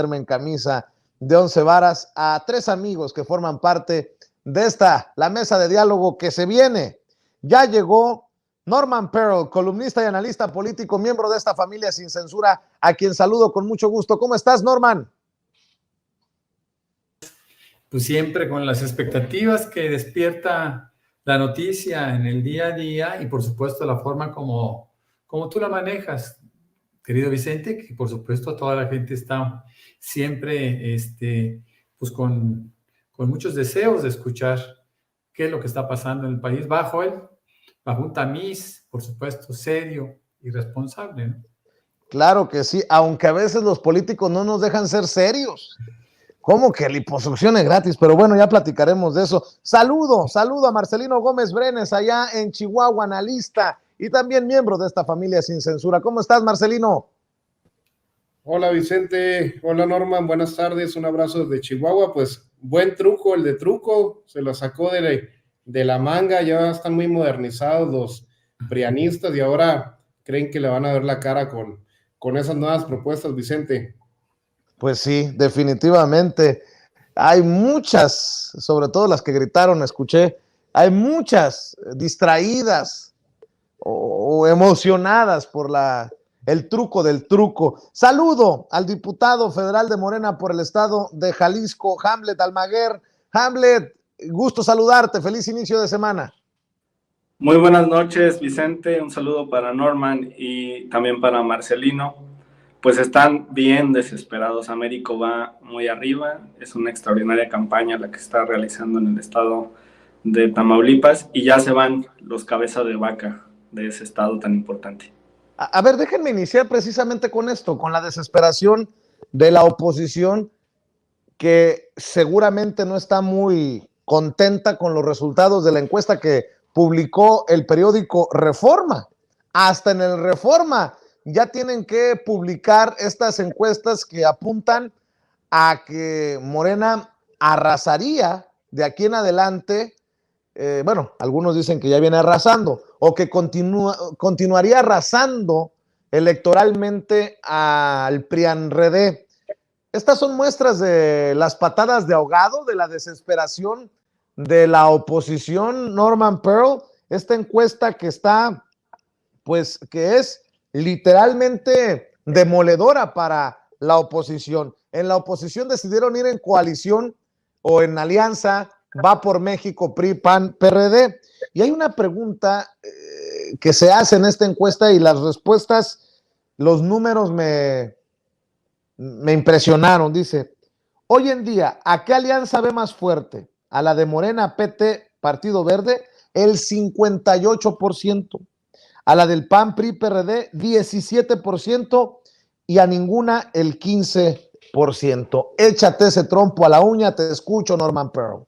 meterme en camisa de 11 varas a 3 amigos que forman parte de la mesa de diálogo que se viene. Ya llegó Norman Pearl, columnista y analista político, miembro de esta familia sin censura, a quien saludo con mucho gusto. ¿Cómo estás, Norman? Pues siempre con las expectativas que despierta la noticia en el día a día y por supuesto la forma como tú la manejas, querido Vicente, que por supuesto toda la gente está siempre pues con muchos deseos de escuchar qué es lo que está pasando en el país bajo un tamiz, por supuesto, serio y responsable, ¿no? Claro que sí, aunque a veces los políticos no nos dejan ser serios. ¿Cómo que liposucción es gratis? Pero bueno, ya platicaremos de eso. Saludo a Marcelino Gómez Brenes allá en Chihuahua, analista y también miembro de esta familia sin censura. ¿Cómo estás, Marcelino? Hola, Vicente. Hola, Norman. Buenas tardes. Un abrazo desde Chihuahua. Pues buen truco, el de truco. Se lo sacó de la manga. Ya están muy modernizados los prianistas y ahora creen que le van a ver la cara con esas nuevas propuestas, Vicente. Pues sí, definitivamente. Hay muchas, sobre todo las que gritaron, escuché, hay muchas distraídas o emocionadas por el truco del truco. Saludo al diputado federal de Morena por el estado de Jalisco, Hamlet Almaguer. Hamlet, gusto saludarte, feliz inicio de semana. Muy buenas noches, Vicente, un saludo para Norman y también para Marcelino. Pues están bien desesperados, Américo va muy arriba, es una extraordinaria campaña la que está realizando en el estado de Tamaulipas y ya se van los cabezas de vaca de ese estado tan importante. A ver, déjenme iniciar precisamente con esto, con la desesperación de la oposición que seguramente no está muy contenta con los resultados de la encuesta que publicó el periódico Reforma. Hasta en el Reforma ya tienen que publicar estas encuestas que apuntan a que Morena arrasaría de aquí en adelante. Bueno, algunos dicen que ya viene arrasando o que continuaría arrasando electoralmente al PRIAN-RD. Estas son muestras de las patadas de ahogado, de la desesperación de la oposición. Norman Pearl, esta encuesta que está, pues, que es literalmente demoledora para la oposición. En la oposición decidieron ir en coalición o en alianza, Va por México, PRI, PAN, PRD. Y hay una pregunta que se hace en esta encuesta y las respuestas, los números me impresionaron. Dice, hoy en día, ¿a qué alianza ve más fuerte? ¿A la de Morena, PT, Partido Verde? El 58%. A la del PAN, PRI, PRD, 17%. Y a ninguna, el 15%. Échate ese trompo a la uña, te escucho, Norman Pearl.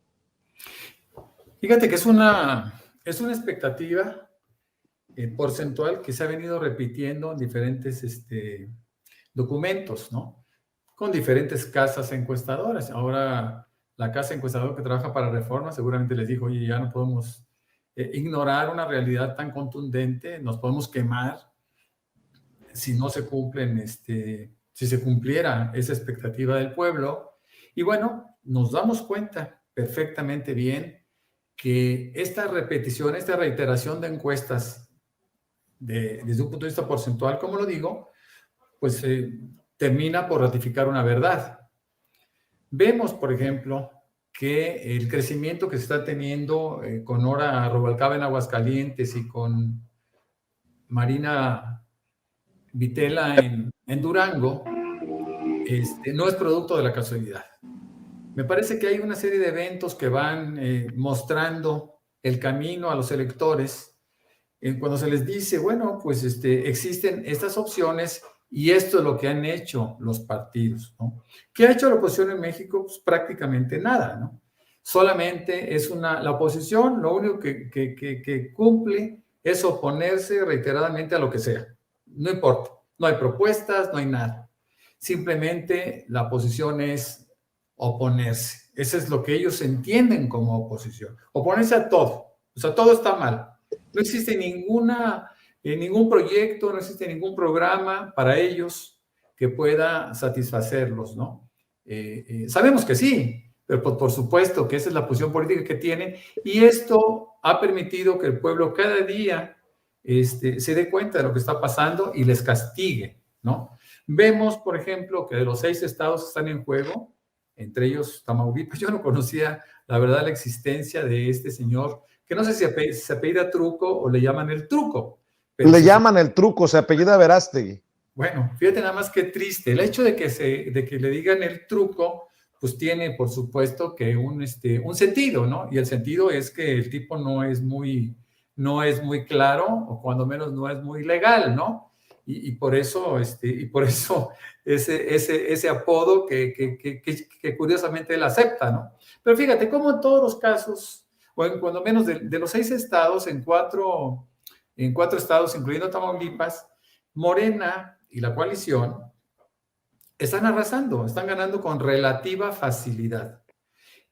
Fíjate que es una expectativa porcentual que se ha venido repitiendo en diferentes documentos, ¿no? Con diferentes casas encuestadoras. Ahora, la casa encuestadora que trabaja para Reforma seguramente les dijo, oye, ya no podemos ignorar una realidad tan contundente, nos podemos quemar si no se cumplen, si se cumpliera esa expectativa del pueblo. Y bueno, nos damos cuenta perfectamente bien que esta repetición, esta reiteración de encuestas desde un punto de vista porcentual, como lo digo, pues termina por ratificar una verdad. Vemos, por ejemplo, que el crecimiento que se está teniendo con Nora Rubalcaba en Aguascalientes y con Marina Vitela en Durango, no es producto de la casualidad. Me parece que hay una serie de eventos que van mostrando el camino a los electores cuando se les dice, bueno, pues existen estas opciones y esto es lo que han hecho los partidos, ¿no? ¿Qué ha hecho la oposición en México? Pues prácticamente nada, ¿no? Solamente es la oposición, lo único que cumple es oponerse reiteradamente a lo que sea. No importa, no hay propuestas, no hay nada. Simplemente la oposición es oponerse. Eso es lo que ellos entienden como oposición. Oponerse a todo. O sea, todo está mal. No existe ningún proyecto, no existe ningún programa para ellos. que pueda satisfacerlos, ¿no? Sabemos que sí, pero por supuesto que esa es la posición política que tienen, y esto ha permitido que el pueblo cada día se dé cuenta de lo que está pasando y les castigue, ¿no? Vemos, por ejemplo, que de los 6 estados que están en juego, entre ellos Tamaulipas, yo no conocía, la verdad, la existencia de este señor, que no sé si se apellida Truco o le llaman el Truco. Pero le llaman el Truco, se apellida Verástegui. Bueno, fíjate nada más que triste. El hecho de que le digan el Truco, pues tiene, por supuesto, que un sentido, ¿no? Y el sentido es que el tipo no es muy claro, o cuando menos no es muy legal, ¿no? Y por eso, ese apodo que curiosamente él acepta, ¿no? Pero fíjate, como en todos los casos, o en cuando menos de los 6 estados, en cuatro estados, incluyendo Tamaulipas, Morena y la coalición están arrasando, están ganando con relativa facilidad.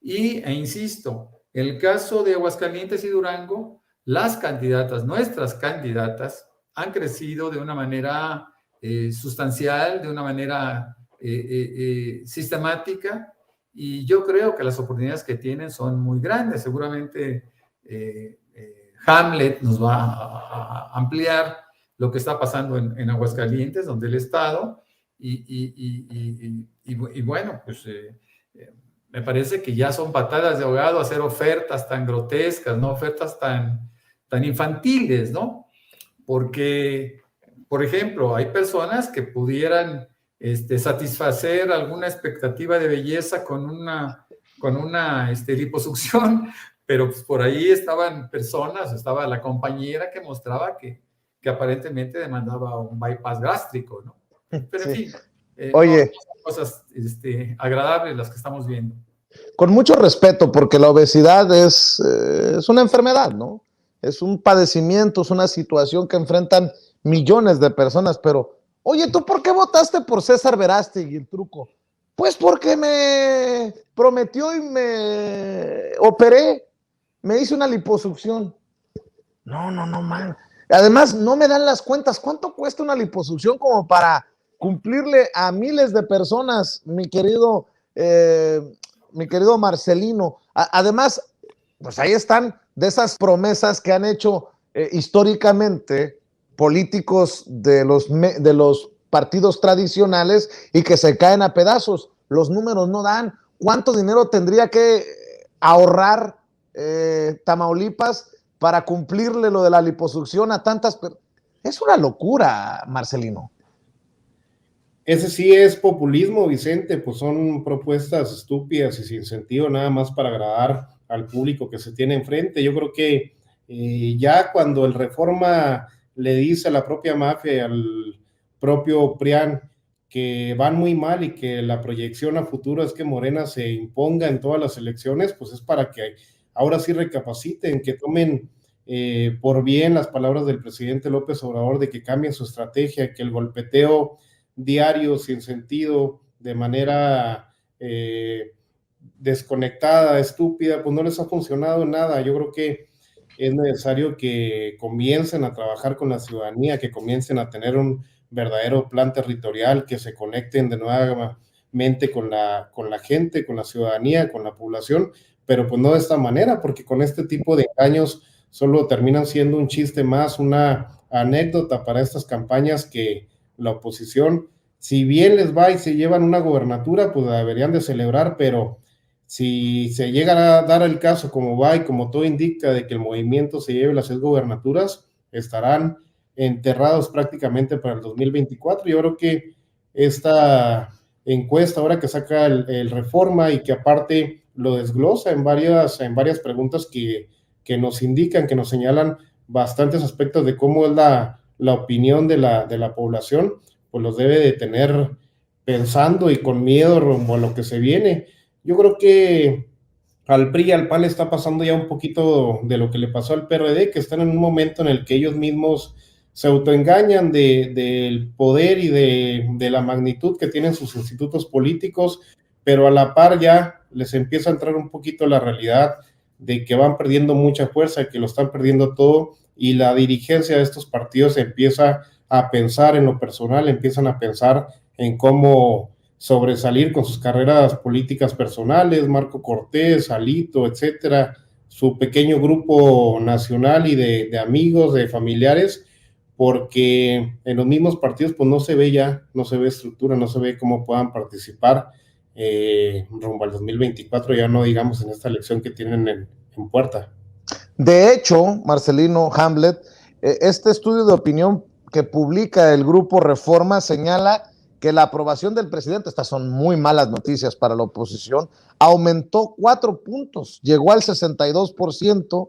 Insisto, en el caso de Aguascalientes y Durango, las candidatas, nuestras candidatas, han crecido de una manera sustancial, de una manera sistemática, y yo creo que las oportunidades que tienen son muy grandes. Seguramente Hamlet nos va a ampliar lo que está pasando en Aguascalientes, donde el Estado, y bueno, pues me parece que ya son patadas de ahogado hacer ofertas tan grotescas, ¿no? Ofertas tan infantiles, ¿no? Porque, por ejemplo, hay personas que pudieran satisfacer alguna expectativa de belleza con una liposucción, pero pues por ahí estaban personas, estaba la compañera que mostraba que aparentemente demandaba un bypass gástrico, ¿no? Pero en fin, Oye, no son cosas agradables las que estamos viendo. Con mucho respeto, porque la obesidad es una enfermedad, ¿no? Es un padecimiento, es una situación que enfrentan millones de personas, pero, oye, ¿tú por qué votaste por César Verástegui, el Truco? Pues porque me prometió y me operé, me hice una liposucción. No, man. Además, no me dan las cuentas. ¿Cuánto cuesta una liposucción como para cumplirle a miles de personas, mi querido Marcelino? Además, pues ahí están de esas promesas que han hecho históricamente políticos de los partidos tradicionales y que se caen a pedazos. Los números no dan. ¿Cuánto dinero tendría que ahorrar Tamaulipas para cumplirle lo de la liposucción a tantas personas? Es una locura, Marcelino. Ese sí es populismo, Vicente, pues son propuestas estúpidas y sin sentido, nada más para agradar al público que se tiene enfrente. Yo creo que ya cuando el Reforma le dice a la propia mafia y al propio PRIAN que van muy mal y que la proyección a futuro es que Morena se imponga en todas las elecciones, pues es para que ahora sí recapaciten, que tomen por bien las palabras del presidente López Obrador de que cambien su estrategia, que el golpeteo diario, sin sentido, de manera desconectada, estúpida, pues no les ha funcionado nada. Yo creo que es necesario que comiencen a trabajar con la ciudadanía, que comiencen a tener un verdadero plan territorial, que se conecten de nuevamente con la gente, con la ciudadanía, con la población, pero pues no de esta manera, porque con este tipo de engaños solo terminan siendo un chiste más, una anécdota para estas campañas que la oposición, si bien les va y se llevan una gobernatura, pues la deberían de celebrar, pero si se llega a dar el caso como va y como todo indica de que el movimiento se lleve las 6 gobernaturas, estarán enterrados prácticamente para el 2024. Yo creo que esta encuesta ahora que saca el Reforma y que aparte lo desglosa en varias preguntas que nos indican, que nos señalan bastantes aspectos de cómo es la opinión de la población, pues los debe de tener pensando y con miedo rumbo a lo que se viene. Yo creo que al PRI y al PAN le está pasando ya un poquito de lo que le pasó al PRD, que están en un momento en el que ellos mismos se autoengañan del poder y de la magnitud que tienen sus institutos políticos, pero a la par ya les empieza a entrar un poquito la realidad de que van perdiendo mucha fuerza, que lo están perdiendo todo, y la dirigencia de estos partidos empieza a pensar en lo personal, empiezan a pensar en cómo sobresalir con sus carreras políticas personales, Marco Cortés, Alito, etcétera, su pequeño grupo nacional y de amigos, de familiares, porque en los mismos partidos pues no se ve estructura, no se ve cómo puedan participar rumbo al 2024, ya no digamos en esta elección que tienen en puerta. De hecho, Marcelino Hamlet, este estudio de opinión que publica el grupo Reforma señala que la aprobación del presidente, estas son muy malas noticias para la oposición, aumentó 4 puntos, llegó al 62%,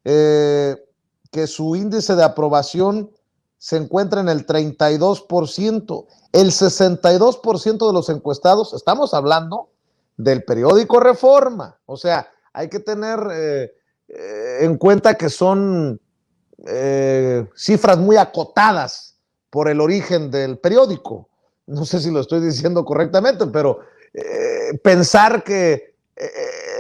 que su índice de aprobación se encuentra en el 32%, el 62% de los encuestados, estamos hablando del periódico Reforma, o sea, hay que tener en cuenta que son cifras muy acotadas por el origen del periódico. No sé si lo estoy diciendo correctamente, pero pensar que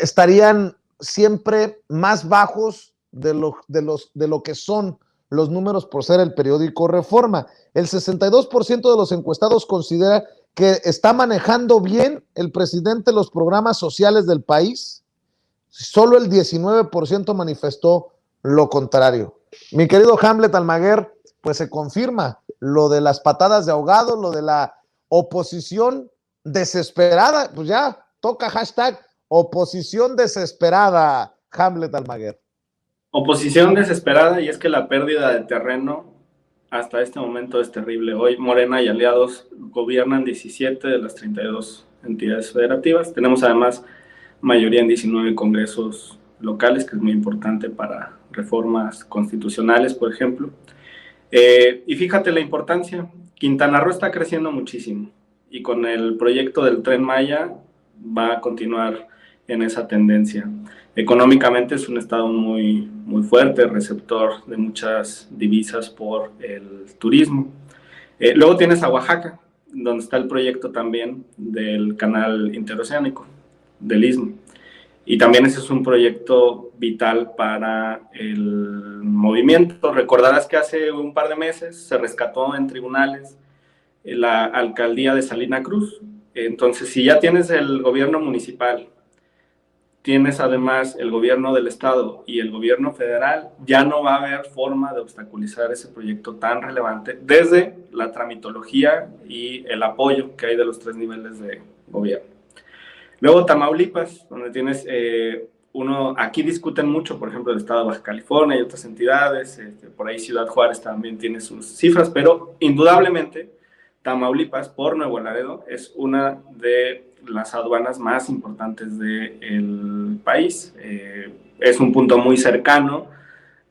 estarían siempre más bajos de lo que son los números por ser el periódico Reforma. El 62% de los encuestados considera que está manejando bien el presidente los programas sociales del país. Solo el 19% manifestó lo contrario. Mi querido Hamlet Almaguer, pues se confirma lo de las patadas de ahogado, lo de la oposición desesperada, pues ya toca hashtag oposición desesperada, Hamlet Almaguer. Oposición desesperada, y es que la pérdida de terreno hasta este momento es terrible. Hoy Morena y aliados gobiernan 17 de las 32 entidades federativas. Tenemos además mayoría en 19 congresos locales, que es muy importante para reformas constitucionales, por ejemplo. Y fíjate la importancia, Quintana Roo está creciendo muchísimo y con el proyecto del Tren Maya va a continuar en esa tendencia. Económicamente es un estado muy, muy fuerte, receptor de muchas divisas por el turismo. Luego tienes a Oaxaca, donde está el proyecto también del canal interoceánico, del Istmo. Y también ese es un proyecto vital para el movimiento. Recordarás que hace un par de meses se rescató en tribunales la alcaldía de Salina Cruz. Entonces, si ya tienes el gobierno municipal, tienes además el gobierno del estado y el gobierno federal, ya no va a haber forma de obstaculizar ese proyecto tan relevante desde la tramitología y el apoyo que hay de los 3 niveles de gobierno. Luego Tamaulipas, donde tienes aquí discuten mucho, por ejemplo, el estado de Baja California y otras entidades, por ahí Ciudad Juárez también tiene sus cifras, pero indudablemente Tamaulipas, por Nuevo Laredo, es una de las aduanas más importantes del país. Es un punto muy cercano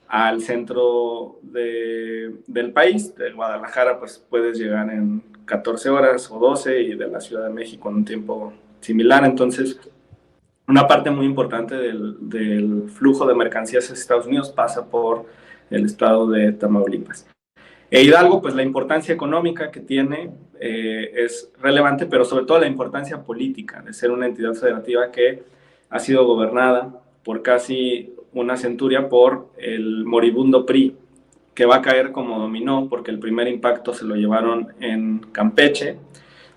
al centro del país. De Guadalajara, pues puedes llegar en 14 horas o 12, y de la Ciudad de México en un tiempo similar. Entonces, una parte muy importante del flujo de mercancías hacia Estados Unidos pasa por el estado de Tamaulipas. Hidalgo, pues la importancia económica que tiene es relevante, pero sobre todo la importancia política de ser una entidad federativa que ha sido gobernada por casi una centuria por el moribundo PRI, que va a caer como dominó, porque el primer impacto se lo llevaron en Campeche,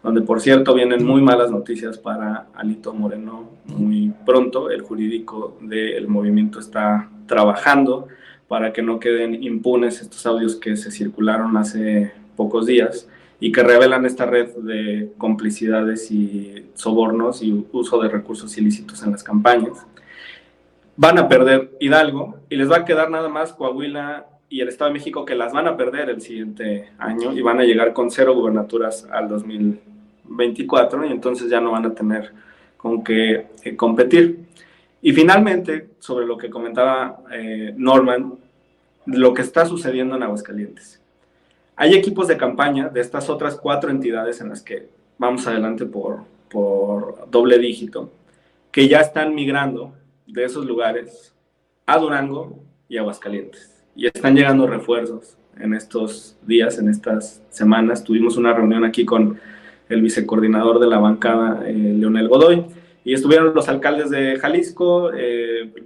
donde por cierto vienen muy malas noticias para Alito Moreno muy pronto. El jurídico del movimiento está trabajando para que no queden impunes estos audios que se circularon hace pocos días y que revelan esta red de complicidades y sobornos y uso de recursos ilícitos en las campañas. Van a perder Hidalgo y les va a quedar nada más Coahuila y el Estado de México, que las van a perder el siguiente año y van a llegar con 0 gubernaturas al 2024, y entonces ya no van a tener con qué competir. Y finalmente, sobre lo que comentaba Norman, lo que está sucediendo en Aguascalientes. Hay equipos de campaña de estas otras 4 entidades en las que vamos adelante por doble dígito, que ya están migrando de esos lugares a Durango y Aguascalientes. Y están llegando refuerzos en estos días, en estas semanas. Tuvimos una reunión aquí con el vicecoordinador de la bancada, Leonel Godoy, y estuvieron los alcaldes de Jalisco,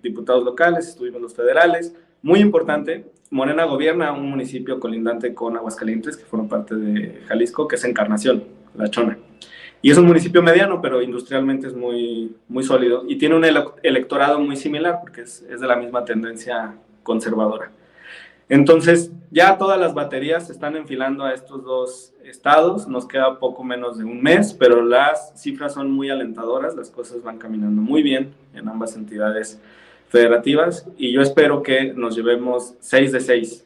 diputados locales, estuvieron los federales. Muy importante, Morena gobierna un municipio colindante con Aguascalientes, que forma parte de Jalisco, que es Encarnación. La Chona. Y es un municipio mediano, pero industrialmente es muy, muy sólido. Y tiene un electorado muy similar, porque es de la misma tendencia conservadora. Entonces, ya todas las baterías se están enfilando a estos dos estados. Nos queda poco menos de un mes, pero las cifras son muy alentadoras. Las cosas van caminando muy bien en ambas entidades federativas. Y yo espero que nos llevemos 6 de 6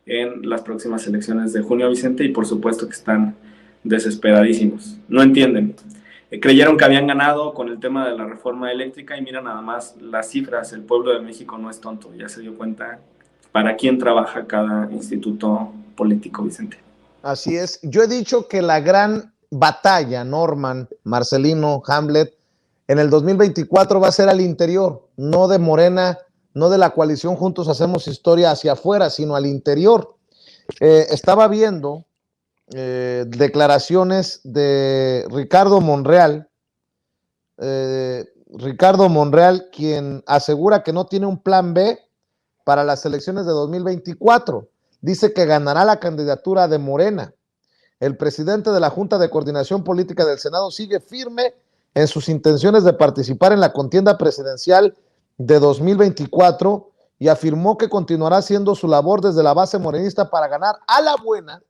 en las próximas elecciones de junio, Vicente. Y por supuesto que están desesperadísimos. No entienden. Creyeron que habían ganado con el tema de la reforma eléctrica y mira nada más las cifras. El pueblo de México no es tonto. Ya se dio cuenta para quién trabaja cada instituto político, Vicente. Así es. Yo he dicho que la gran batalla, Norman, Marcelino, Hamlet, en el 2024 va a ser al interior, no de Morena, no de la coalición Juntos Hacemos Historia hacia afuera, sino al interior. Estaba viendo declaraciones de Ricardo Monreal, quien asegura que no tiene un plan B para las elecciones de 2024. Dice que ganará la candidatura de Morena. El presidente de la Junta de Coordinación Política del Senado sigue firme en sus intenciones de participar en la contienda presidencial de 2024 y afirmó que continuará haciendo su labor desde la base morenista para ganar a la buena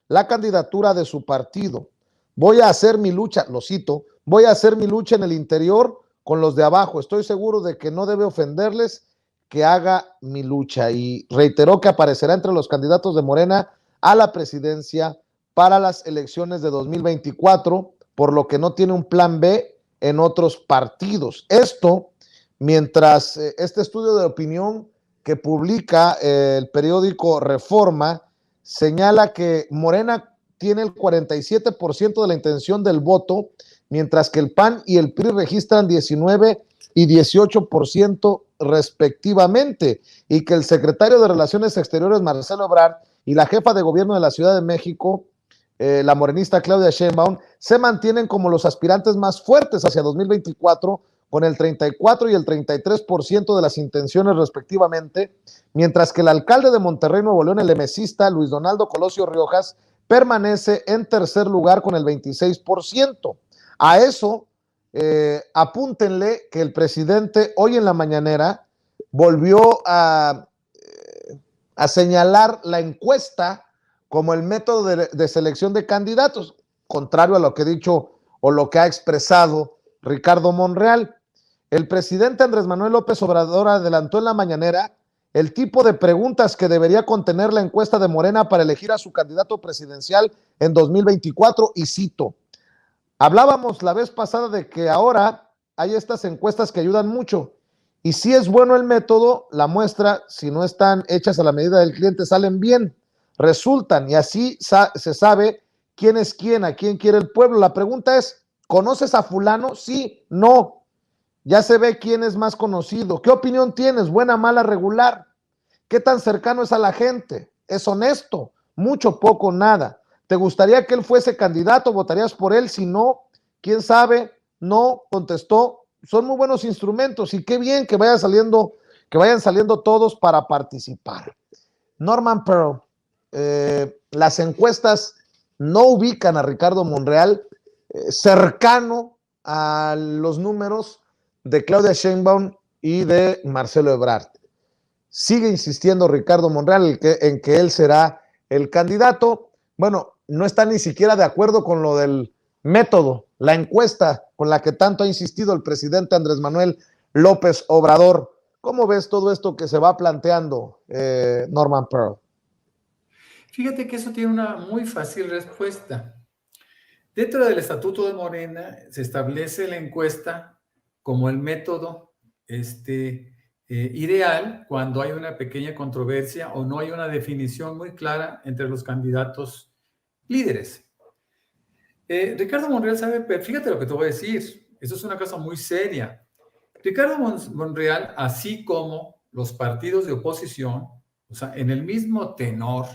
la candidatura de su partido. Voy a hacer mi lucha, lo cito, voy a hacer mi lucha en el interior con los de abajo. Estoy seguro de que no debe ofenderles que haga mi lucha, y reiteró que aparecerá entre los candidatos de Morena a la presidencia para las elecciones de 2024, por lo que no tiene un plan B en otros partidos. Esto mientras este estudio de opinión que publica el periódico Reforma señala que Morena tiene el 47% de la intención del voto, mientras que el PAN y el PRI registran 19 y 18% respectivamente, y que el secretario de Relaciones Exteriores, Marcelo Ebrard, y la jefa de gobierno de la Ciudad de México, la morenista Claudia Sheinbaum, se mantienen como los aspirantes más fuertes hacia 2024, con el 34 y el 33% de las intenciones respectivamente, mientras que el alcalde de Monterrey, Nuevo León, el emesista Luis Donaldo Colosio Riojas, permanece en tercer lugar con el 26%. A eso, apúntenle que el presidente hoy en la mañanera volvió a señalar la encuesta como el método de selección de candidatos, contrario a lo que ha dicho o lo que ha expresado Ricardo Monreal. El presidente Andrés Manuel López Obrador adelantó en la mañanera el tipo de preguntas que debería contener la encuesta de Morena para elegir a su candidato presidencial en 2024, y cito: hablábamos la vez pasada de que ahora hay estas encuestas que ayudan mucho, y si es bueno el método, la muestra, si no están hechas a la medida del cliente, salen bien, resultan, y así se sabe quién es quién, a quién quiere el pueblo. La pregunta es, ¿conoces a fulano? Sí, no. Ya se ve quién es más conocido. ¿Qué opinión tienes? ¿Buena, mala, regular? ¿Qué tan cercano es a la gente? ¿Es honesto? Mucho, poco, nada. ¿Te gustaría que él fuese candidato? ¿Votarías por él? Si no, quién sabe, no, contestó. Son muy buenos instrumentos y qué bien que vayan saliendo todos para participar. Norman Pearl, las encuestas no ubican a Ricardo Monreal cercano a los números de Claudia Sheinbaum y de Marcelo Ebrard. Sigue insistiendo Ricardo Monreal en que él será el candidato. Bueno, no está ni siquiera de acuerdo con lo del método, la encuesta con la que tanto ha insistido el presidente Andrés Manuel López Obrador. ¿Cómo ves todo esto que se va planteando, Norman Pearl? Fíjate que eso tiene una muy fácil respuesta. Dentro del Estatuto de Morena se establece la encuesta como el método ideal cuando hay una pequeña controversia o no hay una definición muy clara entre los candidatos líderes. Ricardo Monreal sabe, pero fíjate lo que te voy a decir, eso es una cosa muy seria. Ricardo Monreal, así como los partidos de oposición, o sea, en el mismo tenor,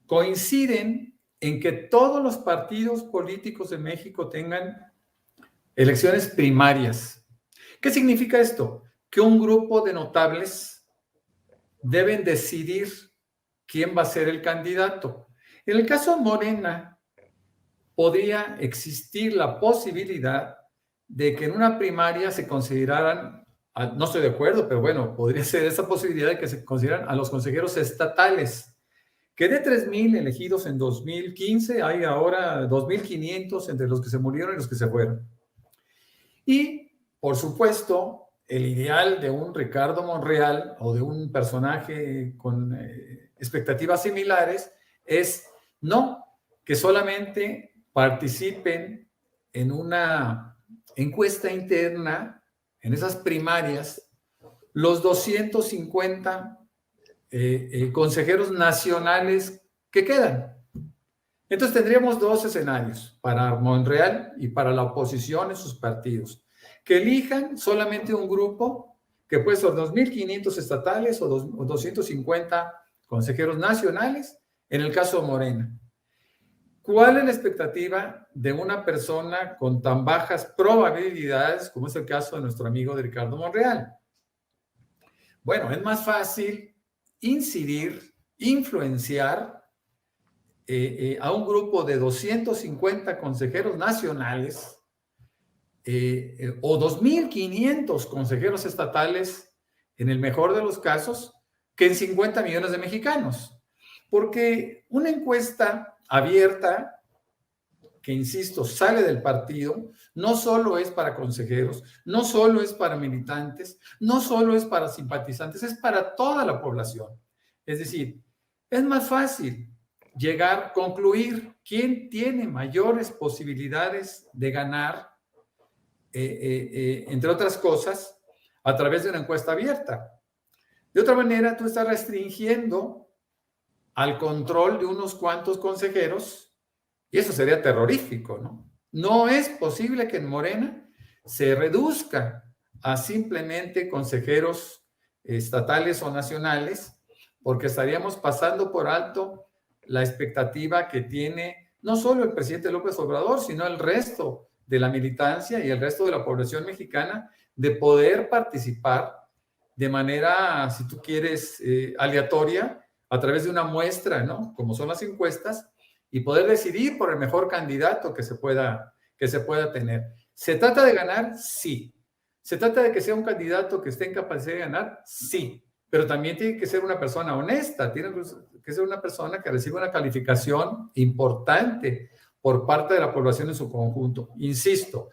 coinciden en que todos los partidos políticos de México tengan elecciones primarias. ¿Qué significa esto? Que un grupo de notables deben decidir quién va a ser el candidato. En el caso de Morena, podría existir la posibilidad de que en una primaria se consideraran, no estoy de acuerdo, pero bueno, podría ser esa posibilidad de que se consideraran a los consejeros estatales, que de 3,000 elegidos en 2015, hay ahora 2,500 entre los que se murieron y los que se fueron. Y, por supuesto, el ideal de un Ricardo Monreal o de un personaje con expectativas similares es no que solamente participen en una encuesta interna, en esas primarias, los 250 consejeros nacionales que quedan. Entonces tendríamos dos escenarios para Monreal y para la oposición en sus partidos, que elijan solamente un grupo, que puede ser 2,500 estatales o 250 consejeros nacionales, en el caso de Morena. ¿Cuál es la expectativa de una persona con tan bajas probabilidades como es el caso de nuestro amigo de Ricardo Monreal? Bueno, es más fácil incidir, influenciar a un grupo de 250 consejeros nacionales o 2,500 consejeros estatales, en el mejor de los casos, que en 50 millones de mexicanos. Porque una encuesta abierta, que insisto, sale del partido, no solo es para consejeros, no solo es para militantes, no solo es para simpatizantes, es para toda la población. Es decir, es más fácil concluir quién tiene mayores posibilidades de ganar, entre otras cosas, a través de una encuesta abierta. De otra manera, tú estás restringiendo al control de unos cuantos consejeros y eso sería terrorífico, ¿no? No es posible que en Morena se reduzca a simplemente consejeros estatales o nacionales, porque estaríamos pasando por alto la expectativa que tiene no solo el presidente López Obrador, sino el resto de la militancia y el resto de la población mexicana de poder participar de manera, si tú quieres, aleatoria, a través de una muestra, ¿no? Como son las encuestas, y poder decidir por el mejor candidato que se pueda tener. ¿Se trata de ganar? Sí. ¿Se trata de que sea un candidato que esté en capacidad de ganar? Sí. Pero también tiene que ser una persona honesta, tiene que ser una persona que reciba una calificación importante por parte de la población en su conjunto. Insisto,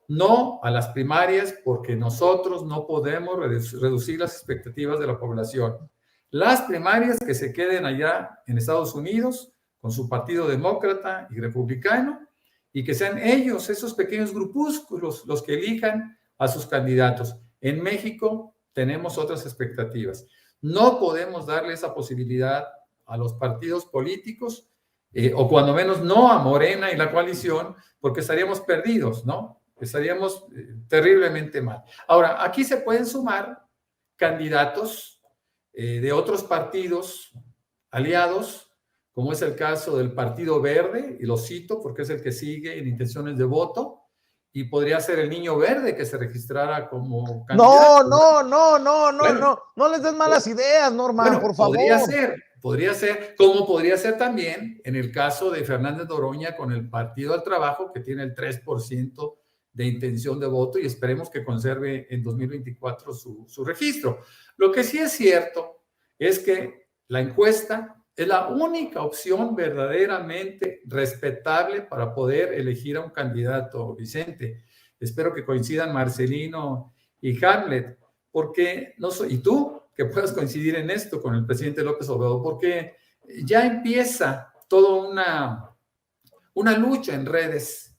no a las primarias porque nosotros no podemos reducir las expectativas de la población. Las primarias que se queden allá en Estados Unidos con su partido demócrata y republicano y que sean ellos, esos pequeños grupúsculos, los que elijan a sus candidatos. En México tenemos otras expectativas. No podemos darle esa posibilidad a los partidos políticos, o cuando menos no a Morena y la coalición, porque estaríamos perdidos, ¿no? Estaríamos terriblemente mal. Ahora, aquí se pueden sumar candidatos de otros partidos aliados, como es el caso del Partido Verde, y lo cito porque es el que sigue en intenciones de voto, y podría ser el Niño Verde que se registrara como candidato. No les des malas ideas, Norman, bueno, por favor. Podría ser, como podría ser también en el caso de Fernández Noroña con el Partido del Trabajo, que tiene el 3% de intención de voto y esperemos que conserve en 2024 su registro. Lo que sí es cierto es que la encuesta es la única opción verdaderamente respetable para poder elegir a un candidato, Vicente. Espero que coincidan Marcelino y Hamlet, porque y tú, que puedas coincidir en esto con el presidente López Obrador, porque ya empieza toda una lucha en redes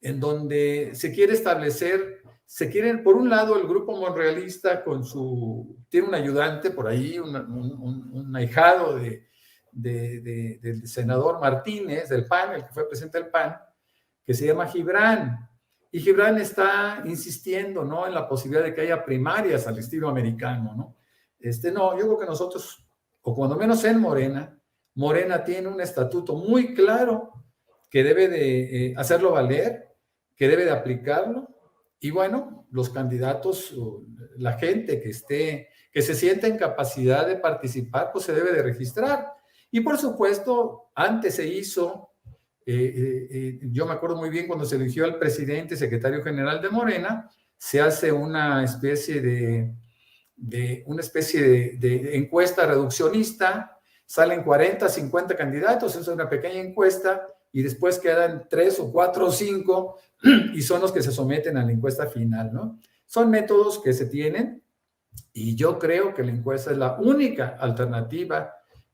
en donde se quiere establecer, por un lado, el grupo monrealista tiene un ayudante por ahí, un ahijado del senador Martínez, del PAN, el que fue presidente del PAN, que se llama Gibran. Y Gibran está insistiendo, ¿no?, en la posibilidad de que haya primarias al estilo americano, ¿no? No, yo creo que nosotros, o cuando menos en Morena tiene un estatuto muy claro que debe de hacerlo valer, que debe de aplicarlo, y bueno, los candidatos, la gente que se sienta en capacidad de participar, pues se debe de registrar. Y por supuesto, antes se hizo Yo me acuerdo muy bien cuando se eligió al presidente, secretario general de Morena, se hace una especie de encuesta reduccionista, salen 40, 50 candidatos, es una pequeña encuesta, y después quedan 3 o 4 o 5, y son los que se someten a la encuesta final, ¿no? Son métodos que se tienen, y yo creo que la encuesta es la única alternativa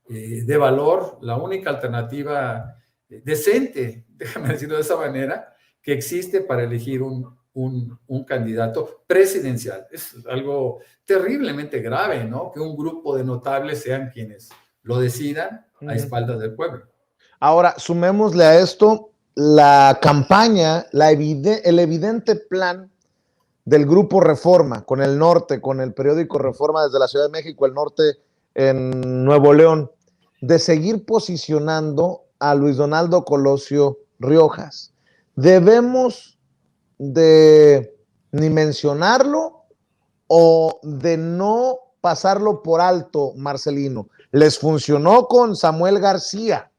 de valor, la única alternativa decente, déjame decirlo de esa manera, que existe para elegir un candidato presidencial. Es algo terriblemente grave, ¿no? Que un grupo de notables sean quienes lo decidan a espaldas del pueblo. Ahora, sumémosle a esto la campaña, el evidente plan del Grupo Reforma con el norte, con el periódico Reforma desde la Ciudad de México, el norte en Nuevo León, de seguir posicionando a Luis Donaldo Colosio Riojas. Debemos de ni mencionarlo o de no pasarlo por alto, Marcelino. Les funcionó con Samuel García.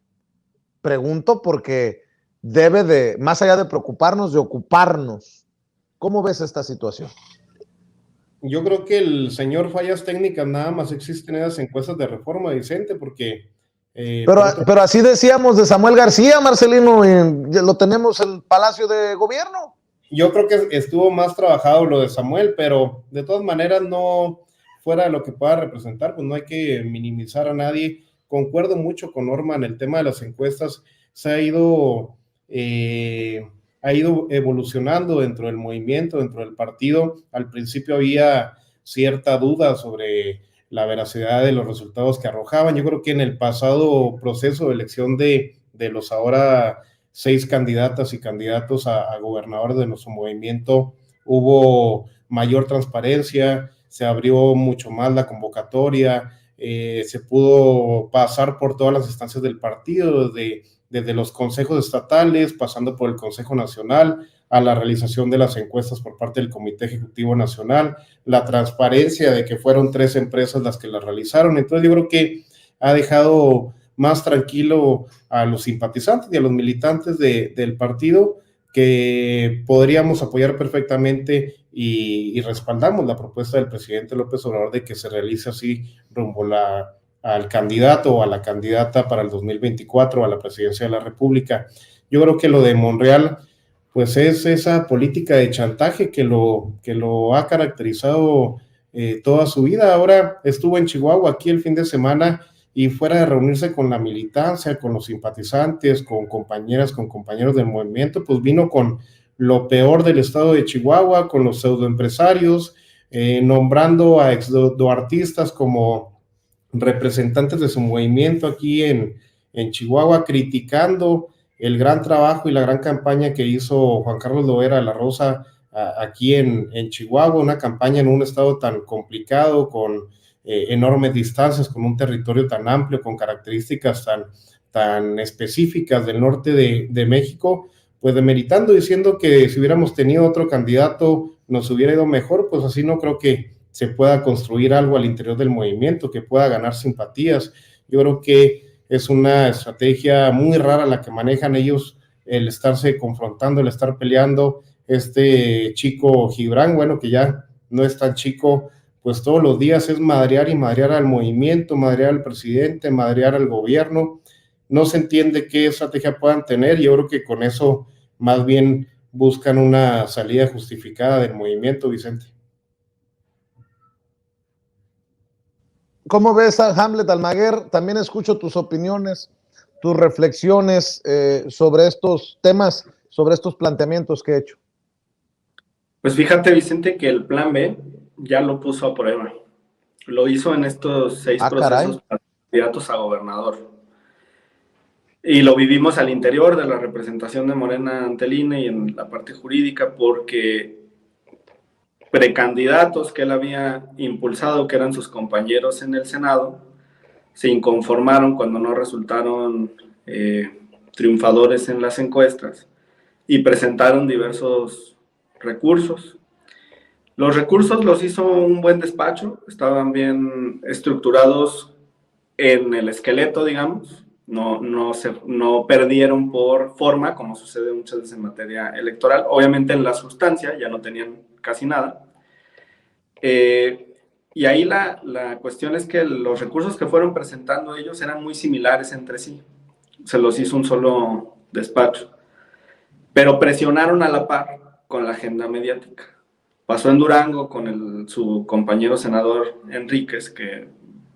Pregunto porque debe de, más allá de preocuparnos, de ocuparnos. ¿Cómo ves esta situación? Yo creo que el señor fallas técnicas nada más existen en las encuestas de Reforma, Vicente, porque... pero así decíamos de Samuel García, Marcelino, y lo tenemos en el Palacio de Gobierno. Yo creo que estuvo más trabajado lo de Samuel, pero de todas maneras no fuera de lo que pueda representar, pues no hay que minimizar a nadie. Concuerdo mucho con Norma en el tema de las encuestas, se ha ido evolucionando dentro del movimiento, dentro del partido. Al principio había cierta duda sobre la veracidad de los resultados que arrojaban. Yo creo que en el pasado proceso de elección de los ahora 6 candidatas y candidatos a gobernadores de nuestro movimiento hubo mayor transparencia, se abrió mucho más la convocatoria, se pudo pasar por todas las instancias del partido, desde los consejos estatales, pasando por el Consejo Nacional, a la realización de las encuestas por parte del Comité Ejecutivo Nacional, la transparencia de que fueron 3 empresas las que las realizaron. Entonces yo creo que ha dejado más tranquilo a los simpatizantes y a los militantes del partido, que podríamos apoyar perfectamente y respaldamos la propuesta del presidente López Obrador de que se realice así rumbo al candidato o a la candidata para el 2024 a la presidencia de la República. Yo creo que lo de Monreal pues es esa política de chantaje que lo ha caracterizado toda su vida. Ahora estuvo en Chihuahua aquí el fin de semana y fuera de reunirse con la militancia, con los simpatizantes, con compañeras, con compañeros del movimiento, pues vino con lo peor del estado de Chihuahua, con los pseudoempresarios, nombrando a exdoartistas como representantes de su movimiento aquí en Chihuahua, criticando el gran trabajo y la gran campaña que hizo Juan Carlos Loera de la Rosa aquí en Chihuahua, una campaña en un estado tan complicado, con enormes distancias, con un territorio tan amplio, con características tan específicas del norte de México, pues demeritando, diciendo que si hubiéramos tenido otro candidato nos hubiera ido mejor. Pues así no creo que se pueda construir algo al interior del movimiento, que pueda ganar simpatías. Yo creo que es una estrategia muy rara la que manejan ellos, el estarse confrontando, el estar peleando. Este chico Gibran, bueno, que ya no es tan chico, pues todos los días es madrear y madrear al movimiento, madrear al presidente, madrear al gobierno. No se entiende qué estrategia puedan tener. Yo creo que con eso más bien buscan una salida justificada del movimiento, Vicente. ¿Cómo ves a Hamlet Almaguer? También escucho tus opiniones, tus reflexiones sobre estos temas, sobre estos planteamientos que he hecho. Pues fíjate, Vicente, que el plan B ya lo puso a prueba. Lo hizo en estos 6 procesos para candidatos a gobernador. Y lo vivimos al interior de la representación de Morena ante el INE y en la parte jurídica, porque precandidatos que él había impulsado, que eran sus compañeros en el Senado, se inconformaron cuando no resultaron triunfadores en las encuestas y presentaron diversos recursos. Los recursos los hizo un buen despacho, estaban bien estructurados en el esqueleto, digamos, no perdieron por forma, como sucede muchas veces en materia electoral. Obviamente en la sustancia ya no tenían casi nada. Y ahí la cuestión es que los recursos que fueron presentando ellos eran muy similares entre sí. Se los hizo un solo despacho. Pero presionaron a la par con la agenda mediática. Pasó en Durango con su compañero senador Enríquez, que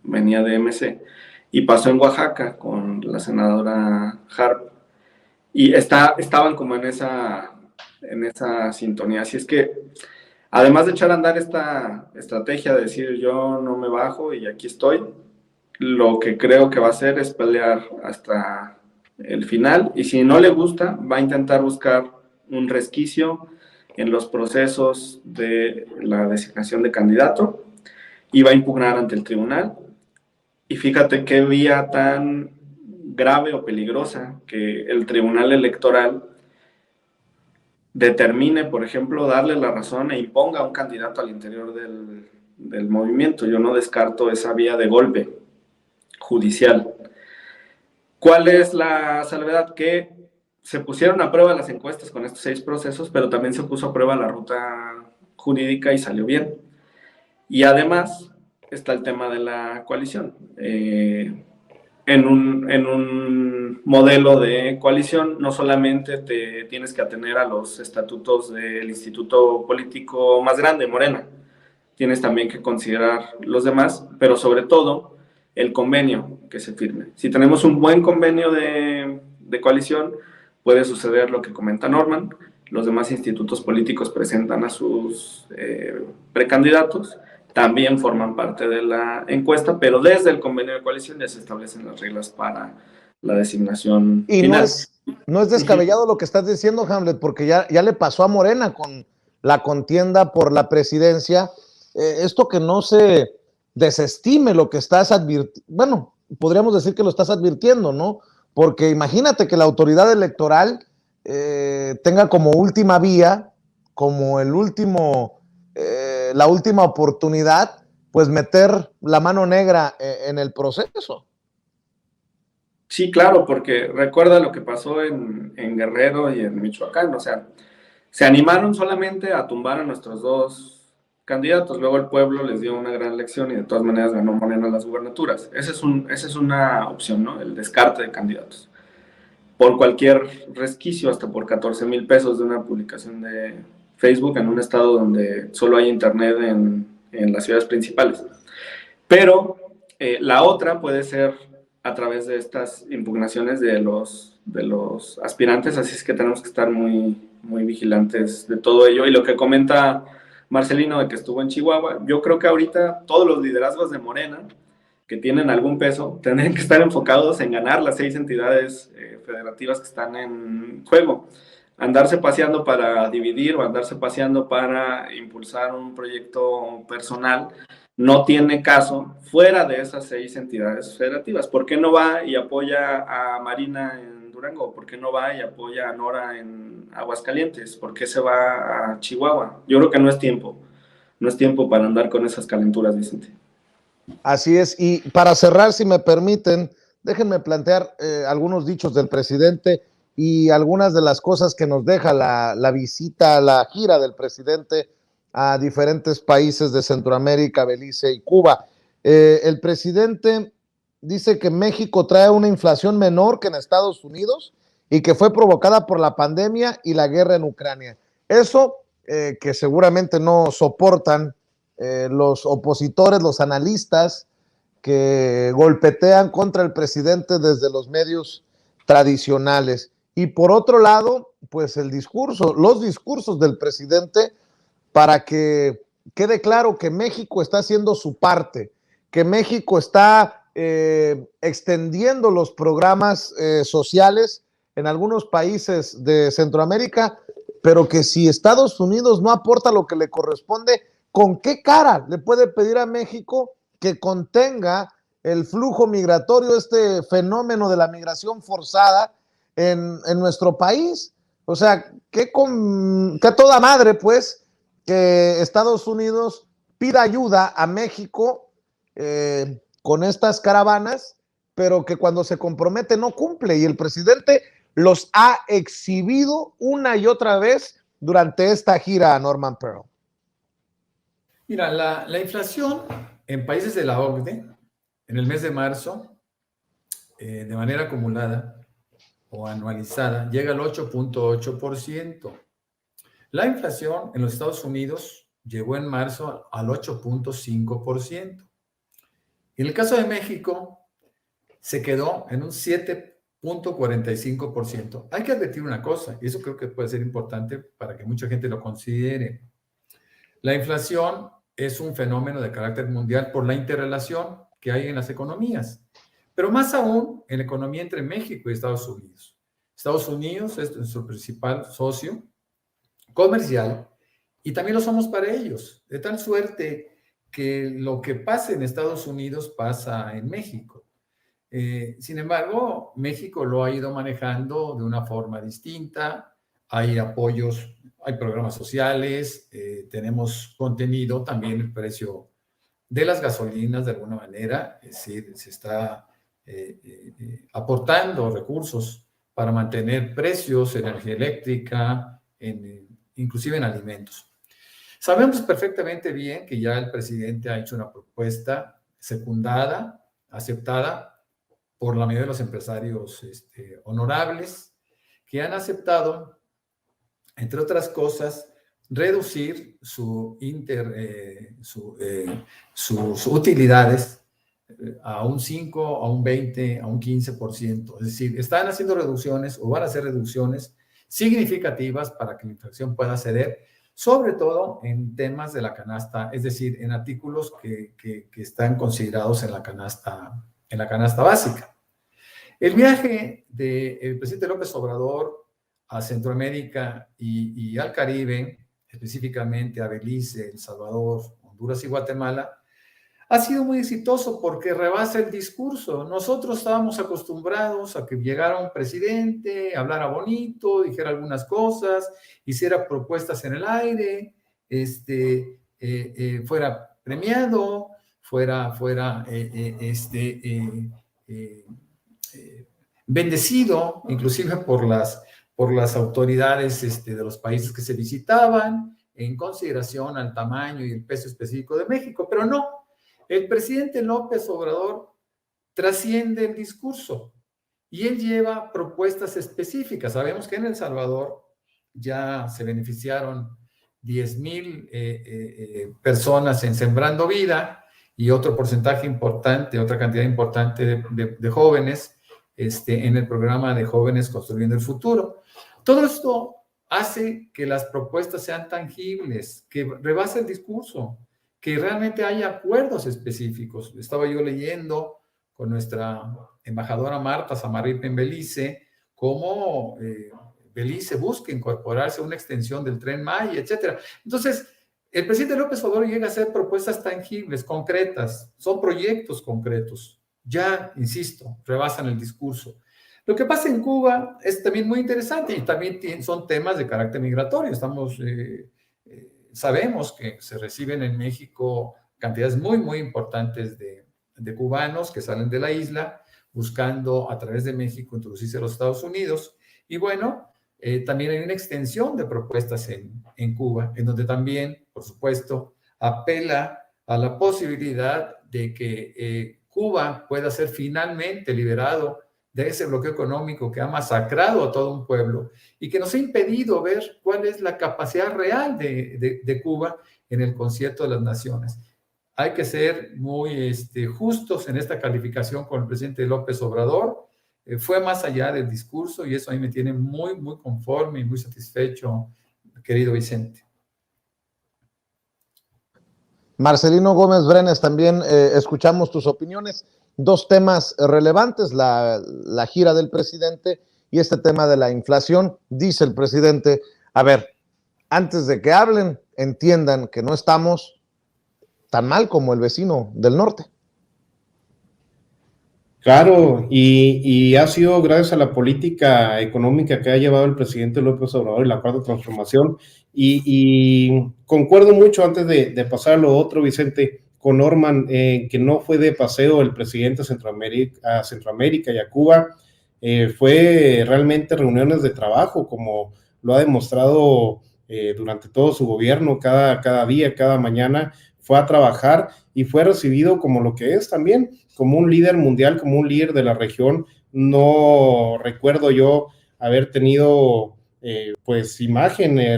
venía de MC, y pasó en Oaxaca con la senadora Harp. Y estaban como en esa sintonía. Así es que, además de echar a andar esta estrategia de decir yo no me bajo y aquí estoy, lo que creo que va a hacer es pelear hasta el final, y si no le gusta, va a intentar buscar un resquicio en los procesos de la designación de candidato y va a impugnar ante el tribunal. Y fíjate qué vía tan grave o peligrosa que el tribunal electoral determine, por ejemplo, darle la razón e imponga a un candidato al interior del movimiento. Yo no descarto esa vía de golpe judicial. ¿Cuál es la salvedad? Que se pusieron a prueba las encuestas con estos 6 procesos, pero también se puso a prueba la ruta jurídica y salió bien. Y además está el tema de la coalición. En un modelo de coalición no solamente te tienes que atener a los estatutos del instituto político más grande, Morena, tienes también que considerar los demás, pero sobre todo el convenio que se firme. Si tenemos un buen convenio de coalición, puede suceder lo que comenta Norman, los demás institutos políticos presentan a sus precandidatos, también forman parte de la encuesta, pero desde el convenio de coalición ya se establecen las reglas para la designación y final. No es descabellado lo que estás diciendo, Hamlet, porque ya le pasó a Morena con la contienda por la presidencia. Esto que no se desestime lo que estás advirtiendo, bueno, podríamos decir que lo estás advirtiendo, ¿no? Porque imagínate que la autoridad electoral tenga como última vía, como el último, la última oportunidad, pues meter la mano negra en el proceso. Sí, claro, porque recuerda lo que pasó en Guerrero y en Michoacán, o sea, se animaron solamente a tumbar a nuestros 2 candidatos, luego el pueblo les dio una gran lección y de todas maneras ganó Morena las gubernaturas. Esa es una opción, ¿no? El descarte de candidatos. Por cualquier resquicio, hasta por 14,000 pesos de una publicación de Facebook en un estado donde solo hay internet en las ciudades principales. Pero la otra puede ser a través de estas impugnaciones de los aspirantes, así es que tenemos que estar muy, muy vigilantes de todo ello. Y lo que comenta Marcelino de que estuvo en Chihuahua, yo creo que ahorita todos los liderazgos de Morena que tienen algún peso tendrían que estar enfocados en ganar las 6 entidades federativas que están en juego. Andarse paseando para dividir o andarse paseando para impulsar un proyecto personal no tiene caso fuera de esas 6 entidades federativas. ¿Por qué no va y apoya a Marina en Durango? ¿Por qué no va y apoya a Nora en Aguascalientes? ¿Por qué se va a Chihuahua? Yo creo que no es tiempo. No es tiempo para andar con esas calenturas, Vicente. Así es. Y para cerrar, si me permiten, déjenme plantear algunos dichos del presidente y algunas de las cosas que nos deja la visita, la gira del presidente a diferentes países de Centroamérica, Belice y Cuba. El presidente dice que México trae una inflación menor que en Estados Unidos y que fue provocada por la pandemia y la guerra en Ucrania. Eso que seguramente no soportan los opositores, los analistas que golpetean contra el presidente desde los medios tradicionales. Y por otro lado, pues los discursos del presidente para que quede claro que México está haciendo su parte, que México está extendiendo los programas sociales en algunos países de Centroamérica, pero que si Estados Unidos no aporta lo que le corresponde, ¿con qué cara le puede pedir a México que contenga el flujo migratorio, este fenómeno de la migración forzada en nuestro país? O sea, que a toda madre, pues, que Estados Unidos pida ayuda a México con estas caravanas pero que cuando se compromete no cumple, y el presidente los ha exhibido una y otra vez durante esta gira, Norman Pearl. Mira, la inflación en países de la OCDE en el mes de marzo, de manera acumulada o anualizada, llega al 8.8%. La inflación en los Estados Unidos llegó en marzo al 8.5%. Y en el caso de México, se quedó en un 7.45%. Hay que advertir una cosa, y eso creo que puede ser importante para que mucha gente lo considere. La inflación es un fenómeno de carácter mundial por la interrelación que hay en las economías, pero más aún en la economía entre México y Estados Unidos. Estados Unidos es nuestro principal socio comercial y también lo somos para ellos, de tal suerte que lo que pasa en Estados Unidos pasa en México. Sin embargo, México lo ha ido manejando de una forma distinta. Hay apoyos, hay programas sociales, tenemos contenido, también el precio de las gasolinas de alguna manera, es decir, se está aportando recursos para mantener precios, energía eléctrica, inclusive en alimentos. Sabemos perfectamente bien que ya el presidente ha hecho una propuesta secundada, aceptada por la mayoría de los empresarios honorables, que han aceptado, entre otras cosas, reducir sus utilidades a un 5, a un 20, a un 15%. Es decir, están haciendo reducciones o van a hacer reducciones significativas para que la inflación pueda ceder, sobre todo en temas de la canasta, es decir, en artículos que están considerados en la canasta básica. El viaje del presidente López Obrador a Centroamérica y al Caribe, específicamente a Belice, El Salvador, Honduras y Guatemala, ha sido muy exitoso porque rebasa el discurso. Nosotros estábamos acostumbrados a que llegara un presidente, hablara bonito, dijera algunas cosas, hiciera propuestas en el aire, fuera premiado, fuera bendecido, inclusive por las autoridades de los países que se visitaban, en consideración al tamaño y el peso específico de México, pero no. El presidente López Obrador trasciende el discurso y él lleva propuestas específicas. Sabemos que en El Salvador ya se beneficiaron 10,000 personas en Sembrando Vida y otro porcentaje importante, otra cantidad importante de jóvenes en el programa de Jóvenes Construyendo el Futuro. Todo esto hace que las propuestas sean tangibles, que rebase el discurso, que realmente haya acuerdos específicos. Estaba yo leyendo con nuestra embajadora Marta Samarripa en Belice, cómo Belice busca incorporarse a una extensión del Tren Maya, etc. Entonces, el presidente López Obrador llega a hacer propuestas tangibles, concretas, son proyectos concretos. Ya, insisto, rebasan el discurso. Lo que pasa en Cuba es también muy interesante y también son temas de carácter migratorio. Sabemos que se reciben en México cantidades muy, muy importantes de cubanos que salen de la isla buscando a través de México introducirse a los Estados Unidos. Y bueno, también hay una extensión de propuestas en Cuba, en donde también, por supuesto, apela a la posibilidad de que Cuba pueda ser finalmente liberado de ese bloqueo económico que ha masacrado a todo un pueblo y que nos ha impedido ver cuál es la capacidad real de Cuba en el concierto de las naciones. Hay que ser muy justos en esta calificación con el presidente López Obrador. Fue más allá del discurso y eso a mí me tiene muy, muy conforme y muy satisfecho, querido Vicente. Marcelino Gómez Brenes, también escuchamos tus opiniones. Dos temas relevantes, la gira del presidente y este tema de la inflación. Dice el presidente, a ver, antes de que hablen, entiendan que no estamos tan mal como el vecino del norte. Claro, y ha sido gracias a la política económica que ha llevado el presidente López Obrador y la Cuarta Transformación. Y concuerdo mucho, antes de pasar a lo otro, Vicente, con Norman, que no fue de paseo el presidente a Centroamérica y a Cuba, fue realmente reuniones de trabajo, como lo ha demostrado durante todo su gobierno, cada día, cada mañana, fue a trabajar y fue recibido como lo que es también, como un líder mundial, como un líder de la región. No recuerdo yo haber tenido pues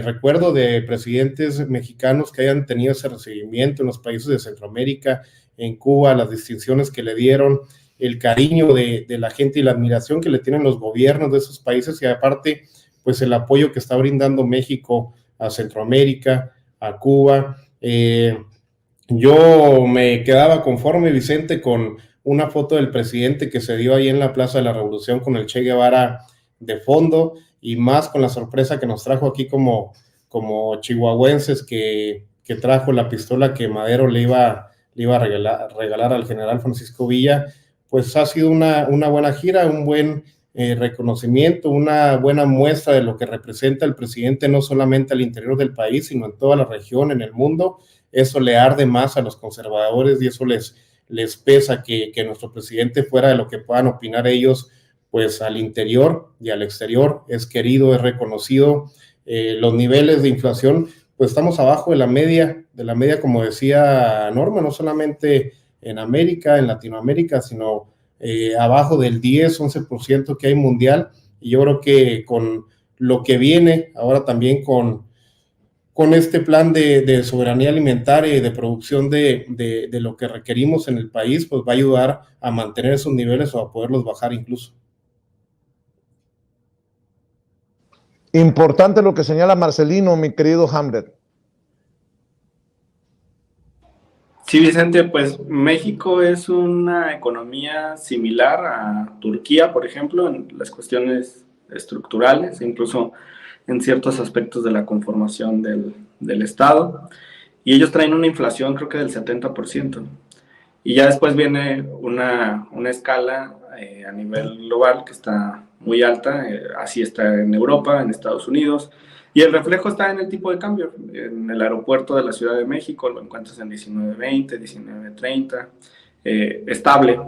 recuerdo de presidentes mexicanos que hayan tenido ese recibimiento en los países de Centroamérica, en Cuba, las distinciones que le dieron, el cariño de la gente y la admiración que le tienen los gobiernos de esos países, y aparte, pues el apoyo que está brindando México a Centroamérica, a Cuba. Yo me quedaba conforme, Vicente, con una foto del presidente que se dio ahí en la Plaza de la Revolución con el Che Guevara de fondo, y más con la sorpresa que nos trajo aquí como chihuahuenses, que trajo la pistola que Madero le iba a regalar al general Francisco Villa. Pues ha sido una buena gira, un buen reconocimiento, una buena muestra de lo que representa el presidente, no solamente al interior del país, sino en toda la región, en el mundo. Eso le arde más a los conservadores y eso les pesa que nuestro presidente, fuera de lo que puedan opinar ellos, pues al interior y al exterior es querido, es reconocido. Los niveles de inflación, pues estamos abajo de la media, como decía Norma, no solamente en América, en Latinoamérica, sino abajo del 10-11% que hay mundial. Y yo creo que con lo que viene ahora también con este plan de soberanía alimentaria y de producción de lo que requerimos en el país, pues va a ayudar a mantener esos niveles o a poderlos bajar incluso. Importante lo que señala Marcelino, mi querido Hamlet. Sí, Vicente, pues México es una economía similar a Turquía, por ejemplo, en las cuestiones estructurales, incluso en ciertos aspectos de la conformación del Estado. Y ellos traen una inflación, creo que del 70%. Y ya después viene una escala a nivel global que está muy alta, así está en Europa, en Estados Unidos, y el reflejo está en el tipo de cambio. En el aeropuerto de la Ciudad de México lo encuentras en 19.20, 19.30, estable,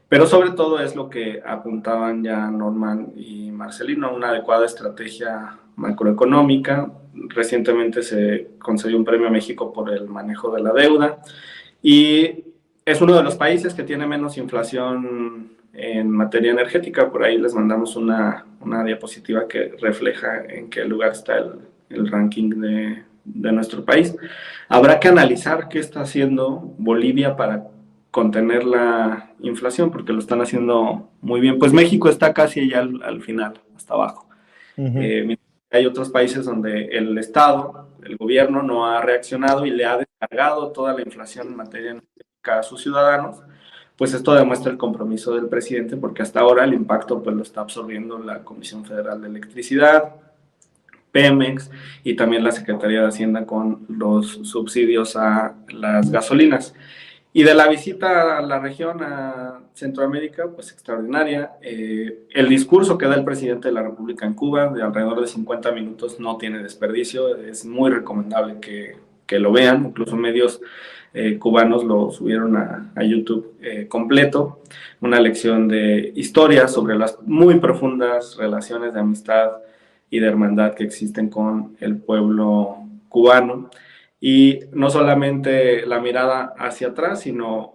pero sobre todo es lo que apuntaban ya Norman y Marcelino, una adecuada estrategia macroeconómica. Recientemente se concedió un premio a México por el manejo de la deuda, y es uno de los países que tiene menos inflación en materia energética. Por ahí les mandamos una diapositiva que refleja en qué lugar está el ranking de nuestro país. Habrá que analizar qué está haciendo Bolivia para contener la inflación, porque lo están haciendo muy bien. Pues México está casi allá al final, hasta abajo. Hay otros países donde el Estado, el gobierno, no ha reaccionado y le ha descargado toda la inflación en materia energética a sus ciudadanos. Pues esto demuestra el compromiso del presidente, porque hasta ahora el impacto pues lo está absorbiendo la Comisión Federal de Electricidad, Pemex y también la Secretaría de Hacienda con los subsidios a las gasolinas. Y de la visita a la región, a Centroamérica, pues extraordinaria. El discurso que da el presidente de la República en Cuba, de alrededor de 50 minutos, no tiene desperdicio. Es muy recomendable que lo vean. Incluso medios cubanos lo subieron a YouTube completo. Una lección de historia sobre las muy profundas relaciones de amistad y de hermandad que existen con el pueblo cubano. Y no solamente la mirada hacia atrás, sino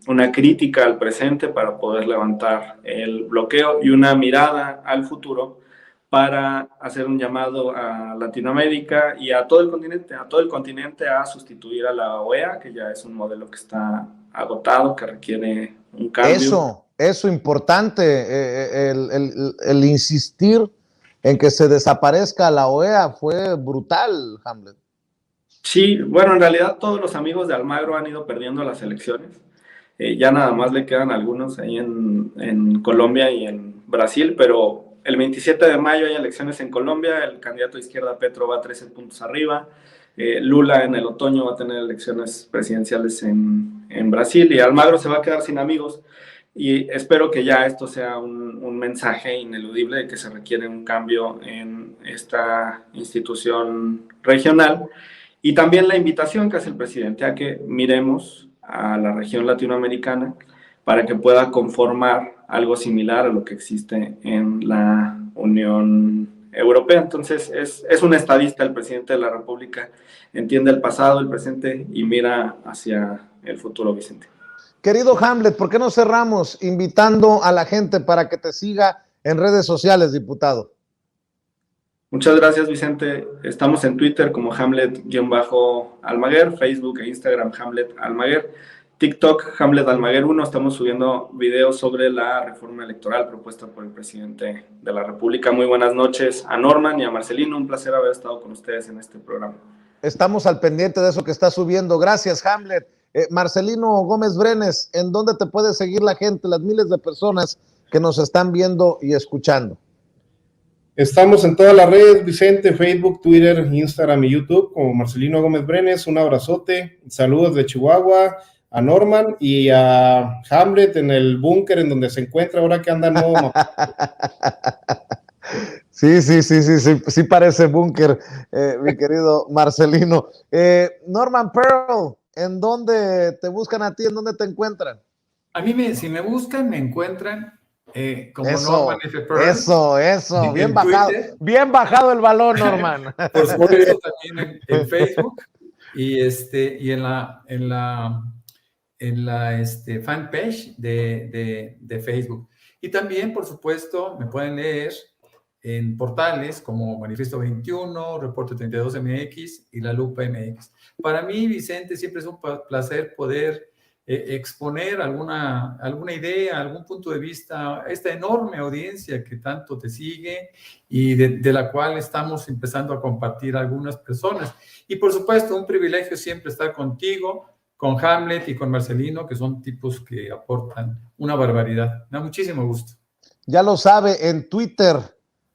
una crítica al presente para poder levantar el bloqueo, y una mirada al futuro para hacer un llamado a Latinoamérica y a todo el continente a sustituir a la OEA, que ya es un modelo que está agotado, que requiere un cambio. Eso importante, el insistir en que se desaparezca la OEA fue brutal, Hamlet. Sí, bueno, en realidad todos los amigos de Almagro han ido perdiendo las elecciones. Ya nada más le quedan algunos ahí en Colombia y en Brasil, pero el 27 de mayo hay elecciones en Colombia. El candidato de izquierda Petro va 13 puntos arriba. Lula en el otoño va a tener elecciones presidenciales en Brasil, y Almagro se va a quedar sin amigos. Y espero que ya esto sea un mensaje ineludible de que se requiere un cambio en esta institución regional, Y también la invitación que hace el presidente a que miremos a la región latinoamericana para que pueda conformar algo similar a lo que existe en la Unión Europea. Entonces, es un estadista el presidente de la República, entiende el pasado, el presente y mira hacia el futuro, Vicente. Querido Hamlet, ¿por qué no cerramos invitando a la gente para que te siga en redes sociales, diputado? Muchas gracias, Vicente. Estamos en Twitter como Hamlet-Almaguer, Facebook e Instagram Hamlet Almaguer, TikTok Hamlet Almaguer 1. Estamos subiendo videos sobre la reforma electoral propuesta por el presidente de la República. Muy buenas noches a Norman y a Marcelino. Un placer haber estado con ustedes en este programa. Estamos al pendiente de eso que está subiendo. Gracias, Hamlet. Marcelino Gómez Brenes, ¿en dónde te puede seguir la gente, las miles de personas que nos están viendo y escuchando? Estamos en todas las redes, Vicente, Facebook, Twitter, Instagram y YouTube, como Marcelino Gómez Brenes. Un abrazote, saludos de Chihuahua, a Norman y a Hamlet en el búnker en donde se encuentra ahora que anda nuevo. Sí parece búnker, mi querido Marcelino. Norman Pearl, ¿en dónde te buscan a ti? ¿En dónde te encuentran? A mí, si me buscan, me encuentran como eso, Norman F. Pearl. Eso, bien bajado, bien bajado el balón, Norman. Por supuesto, también en Facebook y en la fanpage de Facebook. Y también, por supuesto, me pueden leer en portales como Manifiesto 21, Reporte 32 MX y La Lupa MX. Para mí, Vicente, siempre es un placer poder exponer alguna idea, algún punto de vista a esta enorme audiencia que tanto te sigue y de la cual estamos empezando a compartir algunas personas. Y por supuesto, un privilegio siempre estar contigo, con Hamlet y con Marcelino, que son tipos que aportan una barbaridad. Me da muchísimo gusto. Ya lo sabe, en Twitter,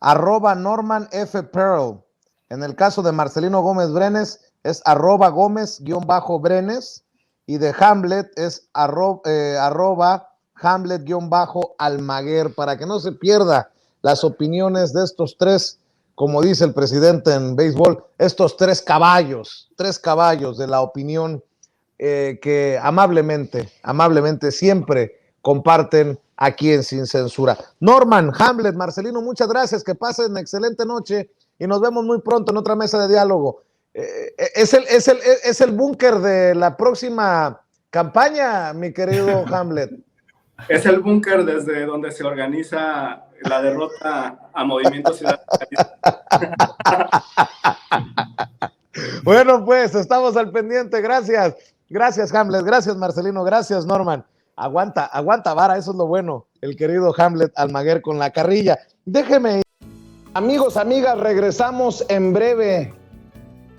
@NormanFPearl. En el caso de Marcelino Gómez Brenes, es @Gómez_Brenes. Y de Hamlet es @Hamlet_Almaguer, para que no se pierda las opiniones de estos tres, como dice el presidente en béisbol, estos tres caballos de la opinión que amablemente siempre comparten aquí en Sin Censura. Norman, Hamlet, Marcelino, muchas gracias, que pasen excelente noche y nos vemos muy pronto en otra mesa de diálogo. Es el búnker de la próxima campaña, mi querido Hamlet. Es el búnker desde donde se organiza la derrota a Movimiento Ciudadano. Bueno, pues estamos al pendiente. Gracias Hamlet, gracias Marcelino, gracias Norman. Aguanta vara, eso es lo bueno, el querido Hamlet Almaguer con la carrilla. Déjeme, amigos, amigas, regresamos en breve.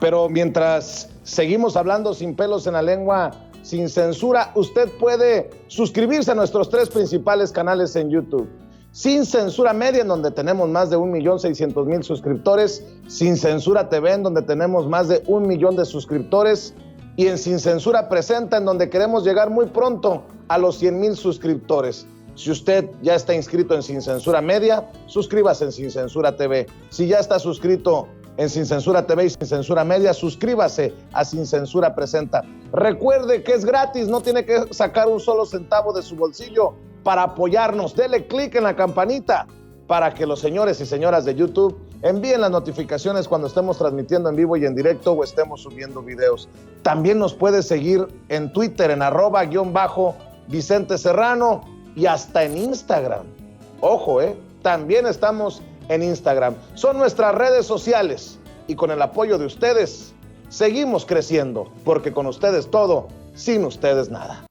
Pero mientras seguimos hablando sin pelos en la lengua, sin censura, usted puede suscribirse a nuestros 3 principales canales en YouTube. Sin Censura Media, en donde tenemos más de 1,600,000 suscriptores. Sin Censura TV, en donde tenemos más de 1 millón de suscriptores. Y en Sin Censura Presenta, en donde queremos llegar muy pronto a los 100,000 suscriptores. Si usted ya está inscrito en Sin Censura Media, suscríbase en Sin Censura TV. Si ya está suscrito en Sin Censura TV y Sin Censura Media, suscríbase a Sin Censura Presenta. Recuerde que es gratis, no tiene que sacar un solo centavo de su bolsillo para apoyarnos. Dele clic en la campanita para que los señores y señoras de YouTube envíen las notificaciones cuando estemos transmitiendo en vivo y en directo o estemos subiendo videos. También nos puede seguir en Twitter en @Vicente Serrano y hasta en Instagram. Ojo, también estamos en Instagram. Son nuestras redes sociales y con el apoyo de ustedes seguimos creciendo, porque con ustedes todo, sin ustedes nada.